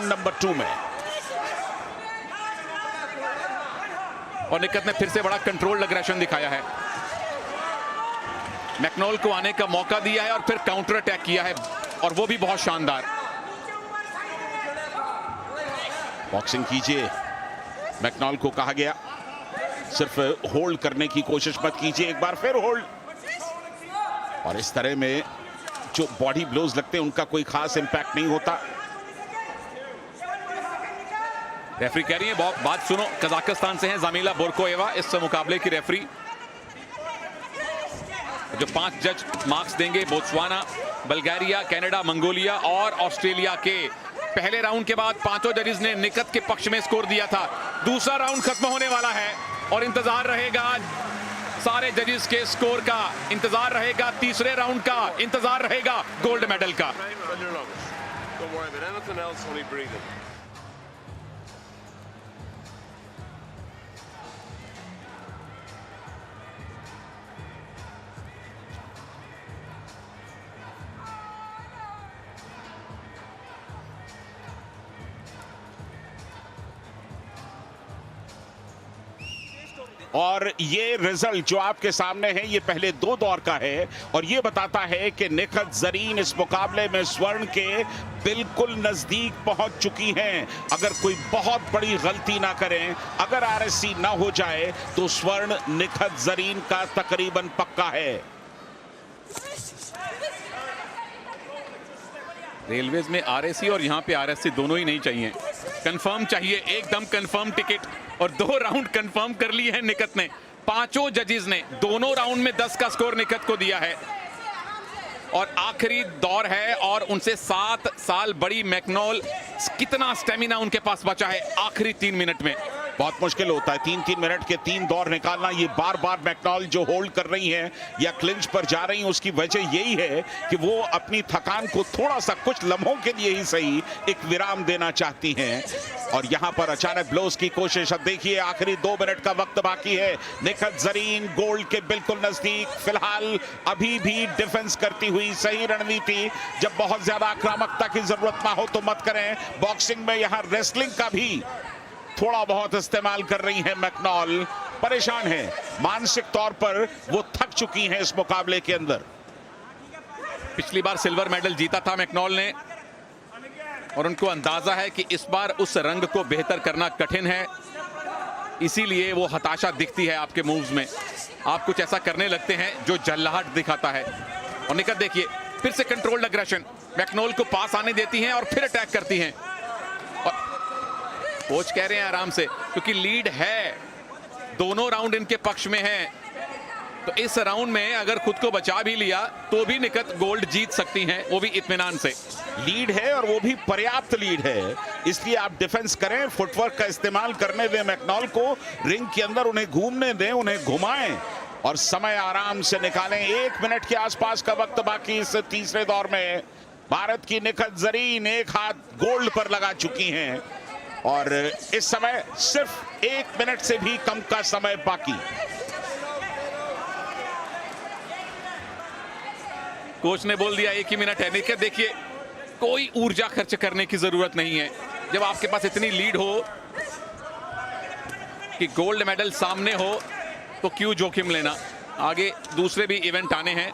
Round number 2 में। और निकत ने फिर से बड़ा कंट्रोल्ड अग्रेशन दिखाया है, मैकनॉल को आने का मौका दिया है और फिर काउंटर अटैक किया है, और वो भी बहुत शानदार। बॉक्सिंग कीजिए, मैकनॉल को कहा गया सिर्फ होल्ड करने की कोशिश मत कीजिए, एक बार फिर होल्ड। और इस तरह में जो बॉडी ब्लोज लगते हैं उनका कोई खास इंपैक्ट नहीं होता। रेफरी कह रही है बात सुनो, कजाकिस्तान से हैं जामिला बोरकोएवा इस मुकाबले की रेफरी। जो 5 जज मार्क्स देंगे बोत्सवाना, बल्गारिया, कनाडा, मंगोलिया और ऑस्ट्रेलिया के। पहले राउंड के बाद पांचों जजेस ने निकत के पक्ष में स्कोर दिया था। दूसरा राउंड खत्म होने वाला है और इंतजार रहेगा सारे जजेस के स्कोर का, इंतजार रहेगा तीसरे राउंड का, इंतजार रहेगा गोल्ड मेडल का। और ये रिजल्ट जो आपके सामने है ये पहले 2 दौर का है और ये बताता है कि निखत जरीन इस मुकाबले में स्वर्ण के बिल्कुल नजदीक पहुंच चुकी हैं। अगर कोई बहुत बड़ी गलती ना करें, अगर आरएससी ना हो जाए तो स्वर्ण निखत जरीन का तकरीबन पक्का है। रेलवेज में आरएससी और यहाँ पे आरएससी दोनों ही नहीं चाहिए, कंफर्म चाहिए, एकदम कंफर्म टिकट। और 2 राउंड कंफर्म कर लिए हैं निकत ने। पांचों जजेस ने दोनों राउंड में 10 का स्कोर निकत को दिया है और आखिरी दौर है और उनसे 7 साल बड़ी मैकनॉल, कितना स्टेमिना उनके पास बचा है आखिरी 3 मिनट में। बहुत मुश्किल होता है 3-3 मिनट के 3 दौर निकालना। ये बार बार मैकनॉल जो होल्ड कर रही हैं या क्लिंच पर जा रही हैं, उसकी वजह यही है कि वो अपनी थकान को थोड़ा सा कुछ लम्हों के लिए ही सही एक विराम देना चाहती हैं। और यहां पर अचानक ब्लोज की कोशिश। अब देखिए आखिरी 2 मिनट का वक्त बाकी है। निखत जरीन गोल्ड के बिल्कुल नजदीक, फिलहाल अभी भी डिफेंस करती हुई। सही रणनीति, जब बहुत ज्यादा आक्रामकता की जरूरत ना हो तो मत करें। बॉक्सिंग में यहां रेसलिंग का भी थोड़ा बहुत इस्तेमाल कर रही हैं मैकनॉल। परेशान है, मानसिक तौर पर वो थक चुकी हैं इस मुकाबले के अंदर। पिछली बार सिल्वर मेडल जीता था मैकनॉल ने और उनको अंदाजा है कि इस बार उस रंग को बेहतर करना कठिन है, इसीलिए वो हताशा दिखती है आपके मूव्स में। आप कुछ ऐसा करने लगते हैं जो जल्लाहट दिखाता है। और निकत देखिए फिर से कंट्रोल्ड अग्रेशन, मैकनॉल को पास आने देती हैं और फिर अटैक करती हैं। और कोच कह रहे हैं आराम से, क्योंकि लीड है, दोनों राउंड इनके पक्ष में है। तो इस राउंड में अगर खुद को बचा भी लिया तो भी निकत गोल्ड जीत सकती हैं, वो भी इत्मीनान से। लीड है और वो भी पर्याप्त लीड है, इसलिए आप डिफेंस करें, फुटवर्क का इस्तेमाल करने दें मैकनॉल को, रिंग के अंदर उन्हें घूमने दें, उन्हें घुमाएं और समय आराम से निकालें। 1 मिनट के आसपास का वक्त बाकी इस तीसरे दौर में। भारत की निखत जरीन एक हाथ गोल्ड पर लगा चुकी हैं और इस समय सिर्फ 1 मिनट से भी कम का समय बाकी। कोच ने बोल दिया 1 ही मिनट है। देखिए कोई ऊर्जा खर्च करने की जरूरत नहीं है। जब आपके पास इतनी लीड हो कि गोल्ड मेडल सामने हो तो क्यों जोखिम लेना। आगे दूसरे भी इवेंट आने हैं।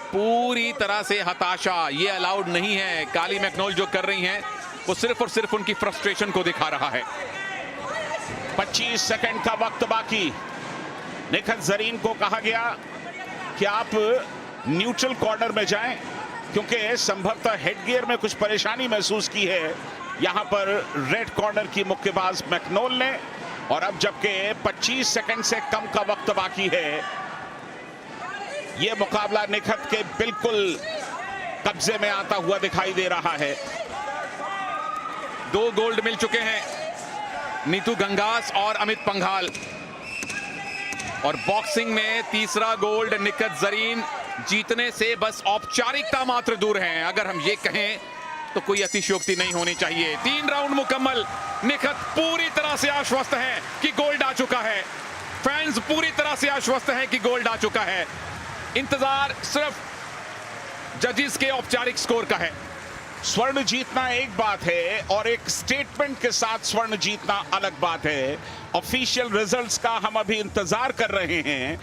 पूरी तरह से हताशा ये अलाउड नहीं है। काली मैकनॉल जो कर रही हैं वो सिर्फ और सिर्फ उनकी फ्रस्ट्रेशन को दिखा रहा है। 25 सेकंड का वक्त बाकी। निखत जरीन को कहा गया कि आप न्यूट्रल कॉर्नर में जाएं, क्योंकि संभवतः हेडगियर में कुछ परेशानी महसूस की है यहां पर रेड कॉर्नर की मुक्केबाज मैकनॉल ने। और अब जबकि 25 सेकंड से कम का वक्त बाकी है, यह मुकाबला निखत के बिल्कुल कब्जे में आता हुआ दिखाई दे रहा है। 2 गोल्ड मिल चुके हैं, नीतू गंगास और अमित पंघाल। और बॉक्सिंग में तीसरा गोल्ड निखत जरीन जीतने से बस औपचारिकता मात्र दूर है। अगर हम ये कहें तो कोई अतिशयोक्ति नहीं होनी चाहिए। 3 राउंड मुकम्मल, निखत पूरी तरह से आश्वस्त है कि गोल्ड आ चुका है। फैंस पूरी तरह से आश्वस्त हैं कि गोल्ड आ चुका है। इंतजार सिर्फ जजेस के औपचारिक स्कोर का है। स्वर्ण जीतना एक बात है और एक स्टेटमेंट के साथ स्वर्ण जीतना अलग बात है। ऑफिशियल रिजल्ट्स का हम अभी इंतजार कर रहे हैं।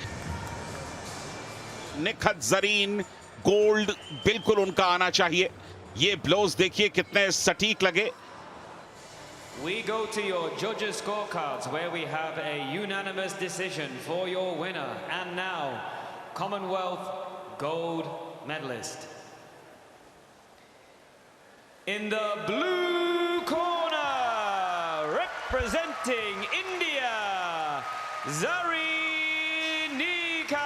निखत जरीन गोल्ड बिल्कुल उनका आना चाहिए। ये ब्लोज देखिए कितने सटीक लगे। We go to your judges' scorecards where we have a unanimous decision for your winner and now Commonwealth gold medalist. In the blue corner, representing India, Zareen Nikhat.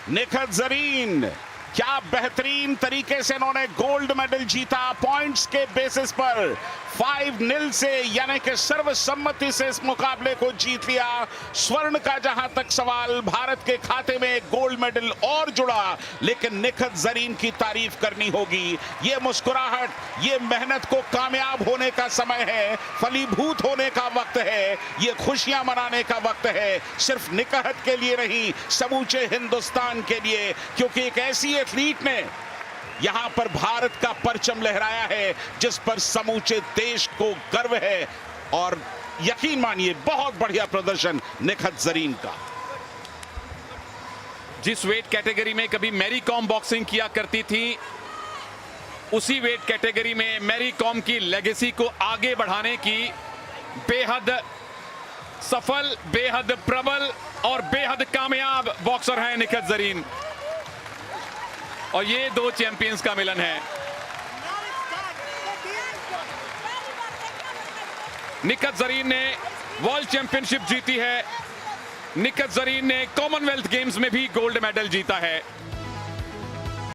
Nikhat Zareen क्या बेहतरीन तरीके से इन्होंने गोल्ड मेडल जीता। पॉइंट्स के basis पर 5-0 से यानी कि सर्वसम्मति से इस मुकाबले को जीत लिया। स्वर्ण का जहां तक सवाल, भारत के खाते में एक गोल्ड मेडल और जुड़ा, लेकिन निखत जरीन की तारीफ करनी होगी। ये मुस्कुराहट, ये मेहनत को कामयाब होने का समय है, फलीभूत होने का वक्त है, ये खुशियां मनाने का वक्त है। सिर्फ निखत के लिए नहीं, समूचे हिंदुस्तान के लिए, क्योंकि एक ऐसी एथलीट ने यहां पर भारत का परचम लहराया है जिस पर समूचे देश को गर्व है। और यकीन मानिए बहुत बढ़िया प्रदर्शन निखत जरीन का। जिस वेट कैटेगरी में कभी मैरी कॉम बॉक्सिंग किया करती थी, उसी वेट कैटेगरी में मैरी कॉम की लेगेसी को आगे बढ़ाने की बेहद सफल, बेहद प्रबल और बेहद कामयाब बॉक्सर हैं निखत जरीन। और ये दो चैंपियंस का मिलन है। निखत जरीन ने वर्ल्ड चैंपियनशिप जीती है। निखत जरीन ने कॉमनवेल्थ गेम्स में भी गोल्ड मेडल जीता है।